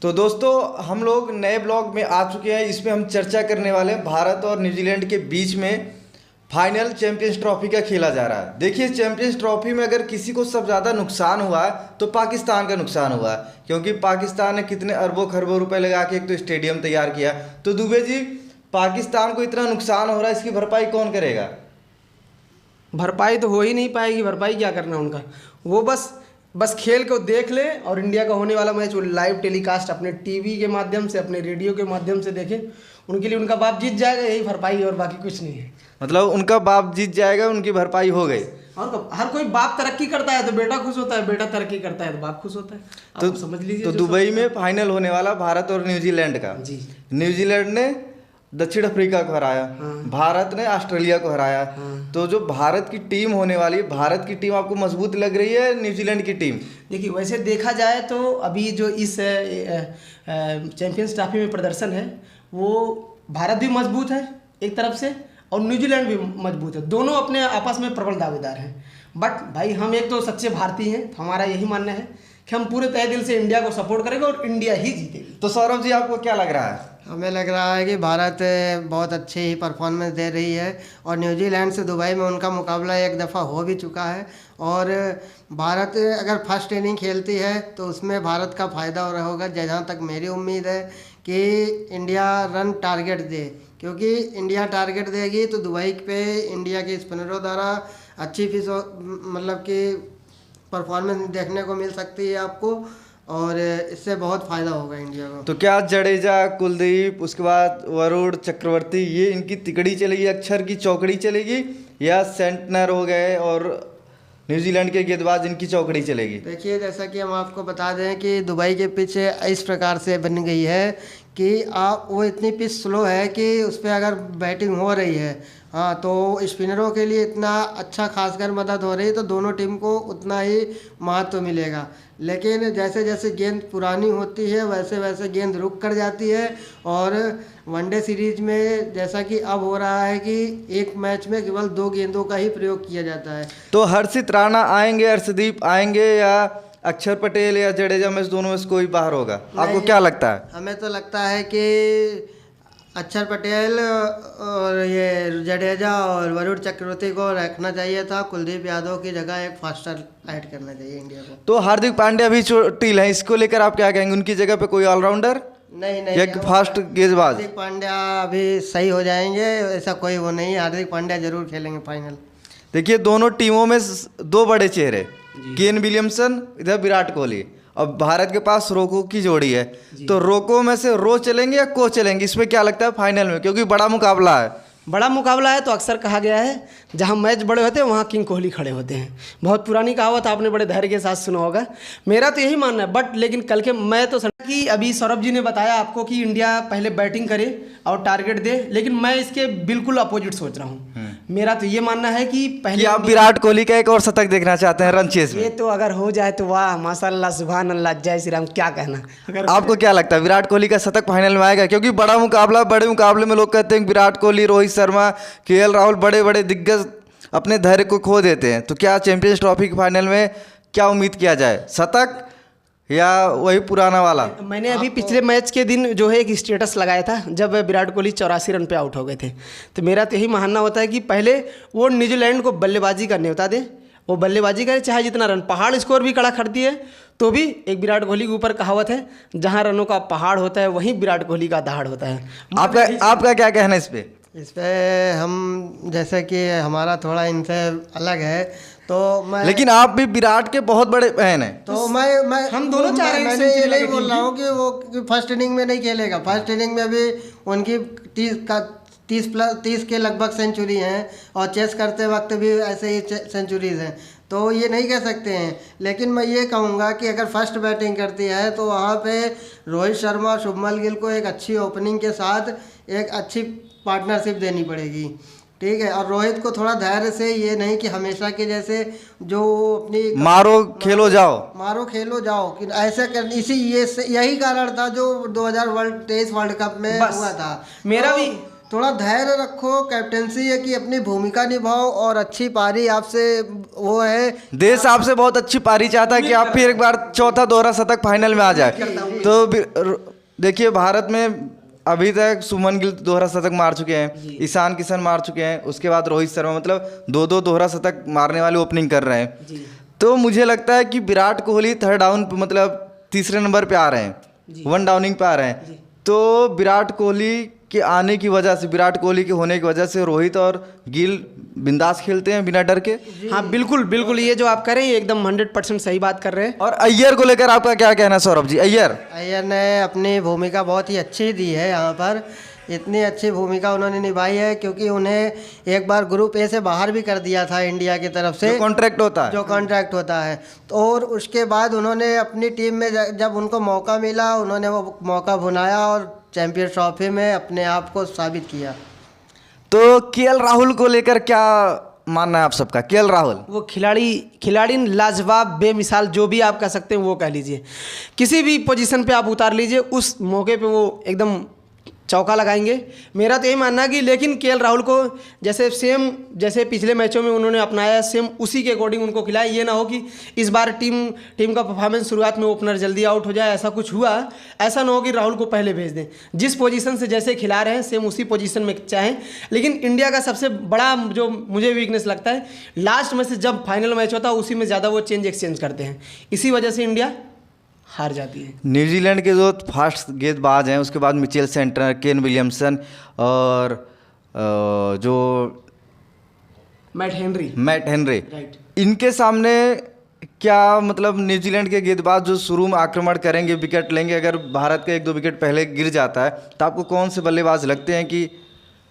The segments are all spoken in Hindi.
तो दोस्तों हम लोग नए ब्लॉग में आ चुके हैं। इसमें हम चर्चा करने वाले हैं भारत और न्यूजीलैंड के बीच में फाइनल चैंपियंस ट्रॉफी का खेला जा रहा है। देखिए, चैंपियंस ट्रॉफी में अगर किसी को सबसे ज़्यादा नुकसान हुआ है तो पाकिस्तान का नुकसान हुआ है, क्योंकि पाकिस्तान ने कितने अरबों खरबों रुपए लगा के एक तो स्टेडियम तैयार किया। तो दुबे जी, पाकिस्तान को इतना नुकसान हो रहा है, इसकी भरपाई कौन करेगा? भरपाई तो हो ही नहीं पाएगी। भरपाई क्या करना उनका, वो बस खेल को देख ले और इंडिया का होने वाला मैच वो लाइव टेलीकास्ट अपने टीवी के माध्यम से, अपने रेडियो के माध्यम से देखे। उनके लिए उनका बाप जीत जाएगा, यही भरपाई है और बाकी कुछ नहीं है। मतलब उनका बाप जीत जाएगा, उनकी भरपाई हो गई। और हर कोई बाप तरक्की करता है तो बेटा खुश होता है, बेटा तरक्की करता है तो बाप खुश होता है। तो समझ लीजिए। तो दुबई में फाइनल होने वाला भारत और न्यूजीलैंड का। जी। न्यूजीलैंड ने दक्षिण अफ्रीका को हराया, भारत ने ऑस्ट्रेलिया को हराया। तो जो भारत की टीम होने वाली है, भारत की टीम आपको मजबूत लग रही है न्यूजीलैंड की टीम? देखिए, वैसे देखा जाए तो अभी जो इस चैंपियंस ट्रॉफी में प्रदर्शन है वो भारत भी मजबूत है एक तरफ से और न्यूजीलैंड भी मजबूत है। दोनों अपने आपस में प्रबल दावेदार हैं। बट भाई हम एक तो सच्चे भारतीय हैं, तो हमारा यही मानना है कि हम पूरे तहे दिल से इंडिया को सपोर्ट करेंगे और इंडिया ही जीतेगी। तो सौरभ जी, आपको क्या लग रहा है? हमें लग रहा है कि भारत बहुत अच्छी ही परफॉर्मेंस दे रही है और न्यूजीलैंड से दुबई में उनका मुकाबला एक दफ़ा हो भी चुका है। और भारत अगर फर्स्ट इनिंग खेलती है तो उसमें भारत का फ़ायदा हो रहा होगा। जहाँ तक मेरी उम्मीद है कि इंडिया रन टारगेट दे, क्योंकि इंडिया टारगेट देगी तो दुबई पे इंडिया के स्पिनरों द्वारा अच्छी मतलब कि परफॉर्मेंस देखने को मिल सकती है आपको और इससे बहुत फ़ायदा होगा इंडिया को। तो क्या जडेजा, कुलदीप, उसके बाद वरुण, चक्रवर्ती, ये इनकी तिकड़ी चलेगी, अक्षर की चौकड़ी चलेगी, या सेंटनर हो गए और न्यूजीलैंड के गेंदबाज इनकी चौकड़ी चलेगी? देखिए, जैसा कि हम आपको बता दें कि दुबई के पिच इस प्रकार से बन गई है कि आप वो इतनी पिच स्लो है कि उस पर अगर बैटिंग हो रही है तो स्पिनरों के लिए इतना अच्छा खासकर मदद हो रही है तो दोनों टीम को उतना ही महत्व मिलेगा। लेकिन जैसे जैसे गेंद पुरानी होती है वैसे वैसे गेंद रुक कर जाती है और वनडे सीरीज में जैसा कि अब हो रहा है कि एक मैच में केवल 2 गेंदों का ही प्रयोग किया जाता है। तो हर्षित राणा आएंगे, अर्शदीप आएंगे, या अक्षर पटेल या जडेजा में से दोनों में से कोई बाहर होगा? आपको क्या लगता है? हमें तो लगता है कि अक्षर पटेल और ये जडेजा और वरुण चक्रवर्ती को रखना चाहिए था। कुलदीप यादव की जगह एक फास्टर ऐड करना चाहिए इंडिया को। तो हार्दिक पांड्या भी चोटिल है, इसको लेकर आप क्या कहेंगे? उनकी जगह पे कोई ऑलराउंडर नहीं या फास्ट गेंदबाज? हार्दिक पांड्या अभी सही हो जाएंगे, ऐसा कोई वो नहीं। हार्दिक पांड्या जरूर खेलेंगे फाइनल। देखिए, दोनों टीमों में 2 बड़े चेहरे, केन विलियमसन, इधर विराट कोहली। अब भारत के पास रोको की जोड़ी है, तो रोको में से रो चलेंगे या को चलेंगे? इसमें क्या लगता है फाइनल में, क्योंकि बड़ा मुकाबला है? बड़ा मुकाबला है तो अक्सर कहा गया है जहां मैच बड़े होते हैं वहां किंग कोहली खड़े होते हैं। बहुत पुरानी कहावत, आपने बड़े धैर्य के साथ सुना होगा। मेरा तो यही मानना है। बट लेकिन कल के मैं तो कि अभी सौरभ जी ने बताया आपको कि इंडिया पहले बैटिंग करे और टारगेट दे, लेकिन मैं इसके बिल्कुल अपोजिट सोच रहा हूँ। मेरा तो ये मानना है कि पहले आप विराट कोहली का एक और शतक देखना चाहते हैं रन चेस में? ये तो अगर हो जाए तो वाह, माशाल्लाह, सुभान अल्लाह, जय श्री राम, क्या कहना। अगर आपको क्या लगता है विराट कोहली का शतक फाइनल में आएगा? क्योंकि बड़ा मुकाबला, बड़े मुकाबले में लोग कहते हैं विराट कोहली, रोहित शर्मा, केएल राहुल, बड़े बड़े दिग्गज अपने धैर्य को खो देते हैं। तो क्या चैंपियंस ट्रॉफी के फाइनल में क्या उम्मीद किया जाए, शतक या वही पुराना वाला? मैंने अभी पिछले मैच के दिन जो है एक स्टेटस लगाया था जब विराट कोहली 84 रन पे आउट हो गए थे। तो मेरा तो यही मानना होता है कि पहले वो न्यूजीलैंड को बल्लेबाजी करने होता दे, वो बल्लेबाजी करे, चाहे जितना रन, पहाड़ स्कोर भी खड़ा करती है तो भी एक विराट कोहली के ऊपर कहावत है, जहाँ रनों का पहाड़ होता है वहीं विराट कोहली का दहाड़ होता है। आपका क्या कहना है इस पे? इस पे हम जैसे कि हमारा थोड़ा इनसे अलग है तो मैं, लेकिन आप भी विराट के बहुत बड़े फैन हैं। तो मैं हम दोनों चाह रहे हैं मैंने ये नहीं बोल रहा हूँ कि वो फर्स्ट इनिंग में नहीं खेलेगा। फर्स्ट इनिंग में भी उनकी 30 के लगभग सेंचुरी हैं और चेस करते वक्त भी ऐसे ही सेंचुरीज हैं, तो ये नहीं कह सकते हैं। लेकिन मैं ये कहूँगा कि अगर फर्स्ट बैटिंग करती है तो वहाँ पे रोहित शर्मा, शुभमन गिल को एक अच्छी ओपनिंग के साथ एक अच्छी पार्टनरशिप देनी पड़ेगी, ठीक है। और रोहित को थोड़ा धैर्य से, ये नहीं कि हमेशा के जैसे जो अपनी मारो खेलो जाओ कि ऐसे कर, यही कारण था जो 2023 वर्ल्ड कप में हुआ था। मेरा भी थोड़ा धैर्य रखो, कैप्टेंसी है कि अपनी भूमिका निभाओ और अच्छी पारी आपसे वो है। देश आपसे बहुत अच्छी पारी चाहता है कि आप फिर एक बार चौथा दोहरा शतक फाइनल में आ जाए। तो देखिए भारत में अभी तक सुमन गिल दोहरा शतक मार चुके हैं, ईशान किशन मार चुके हैं, उसके बाद रोहित शर्मा, मतलब दो दोहरा शतक मारने वाले ओपनिंग कर रहे हैं। तो मुझे लगता है कि विराट कोहली थर्ड डाउन मतलब तीसरे नंबर पे आ रहे हैं, 1 डाउनिंग पे आ रहे हैं। तो विराट कोहली के आने की वजह से, विराट कोहली के होने की वजह से रोहित और गिल बिंदास खेलते हैं बिना डर के। हाँ बिल्कुल बिल्कुल, ये जो आप कह रहे हैं एकदम 100% सही बात कर रहे हैं। और अय्यर को लेकर आपका क्या कहना है सौरभ जी? अय्यर ने अपनी भूमिका बहुत ही अच्छी दी है यहाँ पर, इतनी अच्छी भूमिका उन्होंने निभाई है क्योंकि उन्हें एक बार ग्रुप ए से बाहर भी कर दिया था इंडिया की तरफ से, जो कॉन्ट्रैक्ट होता है। तो और उसके बाद उन्होंने अपनी टीम में जब उनको मौका मिला उन्होंने वो मौका भुनाया और चैंपियंस ट्रॉफी में अपने आप को साबित किया। तो केएल राहुल को लेकर क्या मानना है आप सबका? केएल राहुल वो खिलाड़ी लाजवाब, बेमिसाल, जो भी आप कह सकते हैं वो कह लीजिए। किसी भी पोजीशन पे आप उतार लीजिए, उस मौके पे वो एकदम चौका लगाएंगे। मेरा तो यही मानना है कि लेकिन केएल राहुल को जैसे पिछले मैचों में उन्होंने अपनाया, सेम उसी के अकॉर्डिंग उनको खिलाए। ये ना हो कि इस बार टीम का परफॉर्मेंस शुरुआत में ओपनर जल्दी आउट हो जाए, ऐसा कुछ हुआ। ऐसा ना हो कि राहुल को पहले भेज दें, जिस पोजीशन से जैसे खिला रहे हैं सेम उसी पोजीशन में चाहें। लेकिन इंडिया का सबसे बड़ा जो मुझे वीकनेस लगता है, लास्ट में से जब फाइनल मैच होता है उसी में ज़्यादा वो एक्सचेंज करते हैं, इसी वजह से इंडिया हार जाती है। न्यूजीलैंड के जो फास्ट गेंदबाज हैं, उसके बाद मिचेल सेंटर, केन विलियमसन और जो मैट हेनरी, राइट। इनके सामने क्या मतलब न्यूजीलैंड के गेंदबाज जो शुरू में आक्रमण करेंगे, विकेट लेंगे, अगर भारत का 1-2 विकेट पहले गिर जाता है तो आपको कौन से बल्लेबाज लगते हैं कि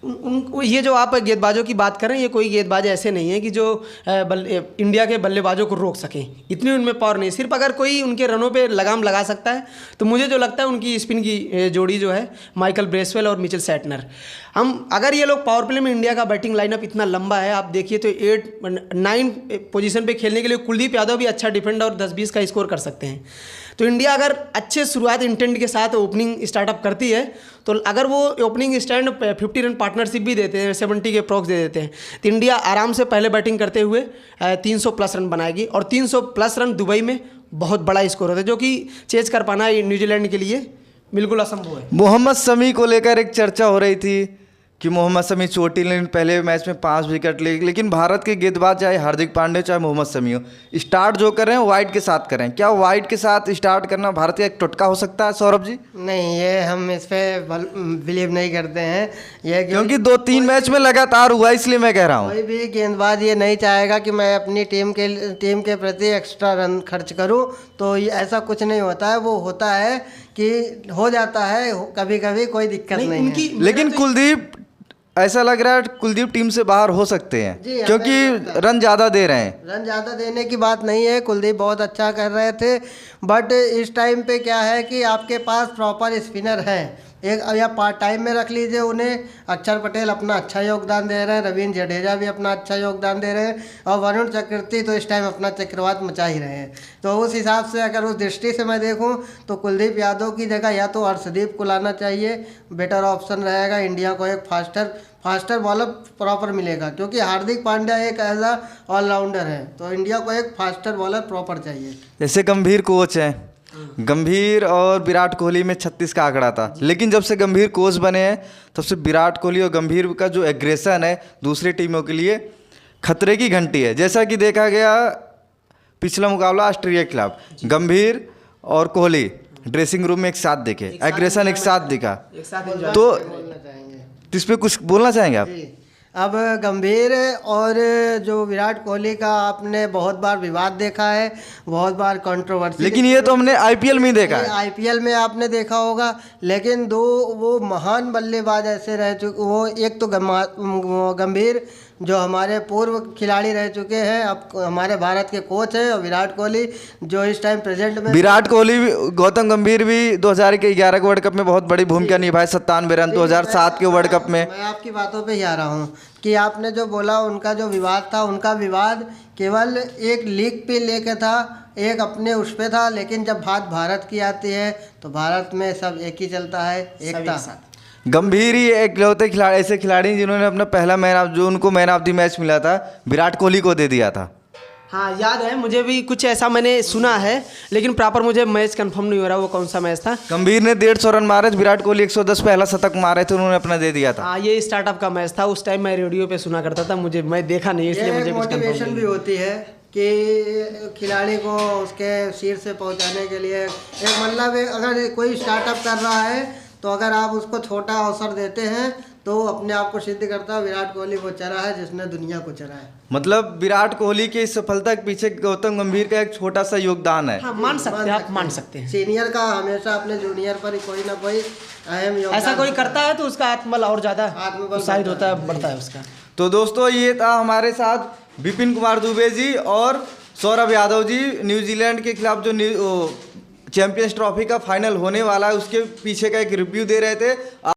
ये जो आप गेंदबाजों की बात कर रहे हैं, ये कोई गेंदबाज ऐसे नहीं है कि जो इंडिया के बल्लेबाजों को रोक सकें, इतनी उनमें पावर नहीं। सिर्फ अगर कोई उनके रनों पे लगाम लगा सकता है तो मुझे जो लगता है उनकी स्पिन की जोड़ी जो है माइकल ब्रेसवेल और मिचेल सैटनर। अगर ये लोग पावर प्ले में, इंडिया का बैटिंग लाइनअप इतना लंबा है, आप देखिए तो 8-9 पोजीशन पे खेलने के लिए कुलदीप यादव भी अच्छा डिफेंडर और 10-20 का स्कोर कर सकते हैं। तो इंडिया अगर अच्छे शुरुआत इंटेंट के साथ ओपनिंग स्टार्टअप करती है, तो अगर वो ओपनिंग स्टैंड 50 रन पार्टनरशिप भी देते हैं, 70 के प्रॉक्स दे देते हैं, तो इंडिया आराम से पहले बैटिंग करते हुए 300 प्लस रन बनाएगी। और 300 प्लस रन दुबई में बहुत बड़ा स्कोर होता है, जो कि चेज कर पाना न्यूजीलैंड के लिए बिल्कुल असंभव है। मोहम्मद शमी को लेकर एक चर्चा हो रही थी कि मोहम्मद शमी चोटिल ने पहले मैच में 5 विकेट लिए, लेकिन भारत के गेंदबाज चाहे हार्दिक पांड्या चाहे मोहम्मद शमी हो, स्टार्ट जो कर रहे हैं वाइड के साथ करें। क्या वाइड के साथ स्टार्ट करना भारत का एक टुटका हो सकता है सौरभ जी? नहीं, ये हम इस पर बिलीव नहीं करते हैं। ये क्योंकि 2-3 मैच में लगातार हुआ, इसलिए मैं कह रहा हूँ। कोई भी गेंदबाज ये नहीं चाहेगा कि मैं अपनी टीम के प्रति एक्स्ट्रा रन खर्च करूं, तो ये ऐसा कुछ नहीं होता है। वो होता है कि हो जाता है कभी कभी, कोई दिक्कत नहीं है। लेकिन कुलदीप, ऐसा लग रहा है कुलदीप टीम से बाहर हो सकते हैं क्योंकि रन ज़्यादा दे रहे हैं। रन ज़्यादा देने की बात नहीं है, कुलदीप बहुत अच्छा कर रहे थे, बट इस टाइम पे क्या है कि आपके पास प्रॉपर स्पिनर है। एक या पार्ट टाइम में रख लीजिए उन्हें। अक्षर पटेल अपना अच्छा योगदान दे रहे हैं, रवींद्र जडेजा भी अपना अच्छा योगदान दे रहे हैं, और वरुण चक्रवर्ती तो इस टाइम अपना चक्रवात मचा ही रहे हैं। तो उस हिसाब से अगर उस दृष्टि से मैं देखूं तो कुलदीप यादव की जगह या तो अर्शदीप को लाना चाहिए, बेटर ऑप्शन रहेगा। इंडिया को एक फास्टर बॉलर प्रॉपर मिलेगा, क्योंकि हार्दिक पांड्या एक एज अ ऑलराउंडर है, तो इंडिया को एक फास्टर बॉलर प्रॉपर चाहिए। जैसे गंभीर कोच हैं, गंभीर और विराट कोहली में 36 का आंकड़ा था, लेकिन जब से गंभीर कोच बने हैं तब से विराट कोहली और गंभीर का जो एग्रेशन है दूसरी टीमों के लिए खतरे की घंटी है। जैसा कि देखा गया पिछला मुकाबला ऑस्ट्रेलिया के खिलाफ, गंभीर और कोहली ड्रेसिंग रूम में एक साथ दिखे, एग्रेशन एक साथ दिखा। तो इस पर कुछ बोलना चाहेंगे आप? अब गंभीर और जो विराट कोहली का आपने बहुत बार विवाद देखा है, बहुत बार कंट्रोवर्सी, लेकिन ये तो हमने आईपीएल में ही देखा है। आईपीएल में आपने देखा होगा, लेकिन दो वो महान बल्लेबाज ऐसे रह चुके, वो एक तो गंभीर जो हमारे पूर्व खिलाड़ी रह चुके हैं, अब हमारे भारत के कोच हैं, और विराट कोहली जो इस टाइम प्रेजेंट में, विराट कोहली, गौतम गंभीर भी 2011 के वर्ल्ड कप में बहुत बड़ी भूमिका निभाई, 97 रन 2007 के वर्ल्ड कप में। मैं आपकी बातों पे ही आ रहा हूँ कि आपने जो बोला उनका जो विवाद था, उनका विवाद केवल एक लीग पे लेके था, एक अपने उस पे था, लेकिन जब बात भारत की आती है तो भारत में सब एक ही चलता है, एकता। गंभीर ही इकलौते खिलाड़ी, ऐसे खिलाड़ी जिन्होंने अपना पहला मैन ऑफ द मैच मिला था, विराट कोहली को दे दिया था। हाँ याद है, मुझे भी कुछ ऐसा मैंने सुना है, लेकिन प्रॉपर मुझे मैच कंफर्म नहीं हो रहा वो कौन सा मैच था। गंभीर ने 150 रन मारे, विराट कोहली 110 पहला शतक मारे थे, उन्होंने अपना दे दिया था। हाँ, ये स्टार्टअप का मैच था, उस टाइम मैं रेडियो पे सुना करता था, मैं देखा नहीं, इसलिए मुझे कुछ confirm मोटिवेशन नहीं। भी होती है कि खिलाड़ी को उसके शीर्ष से पहुंचाने के लिए एक मतलब अगर कोई स्टार्टअप कर रहा है तो अगर आप उसको छोटा अवसर देते हैं तो अपने आप को सिद्ध करता है। विराट कोहली वो चरा है जिसने दुनिया को चरा है। मतलब विराट कोहली की इस सफलता के पीछे गौतम गंभीर का एक छोटा सा योगदान है। हाँ, मान सकते हैं, आप मान सकते हैं। सीनियर का हमेशा अपने जूनियर पर कोई ना कोई अहम योगदान ऐसा कोई करता है तो उसका आत्मबल और ज़्यादा आत्मबल उत्साहित होता है, बढ़ता है उसका। तो दोस्तों, ये था हमारे साथ विपिन कुमार दुबे जी और सौरभ यादव जी। न्यूजीलैंड के खिलाफ जो चैंपियंस ट्रॉफी का फाइनल होने वाला है उसके पीछे का एक रिव्यू दे रहे थे।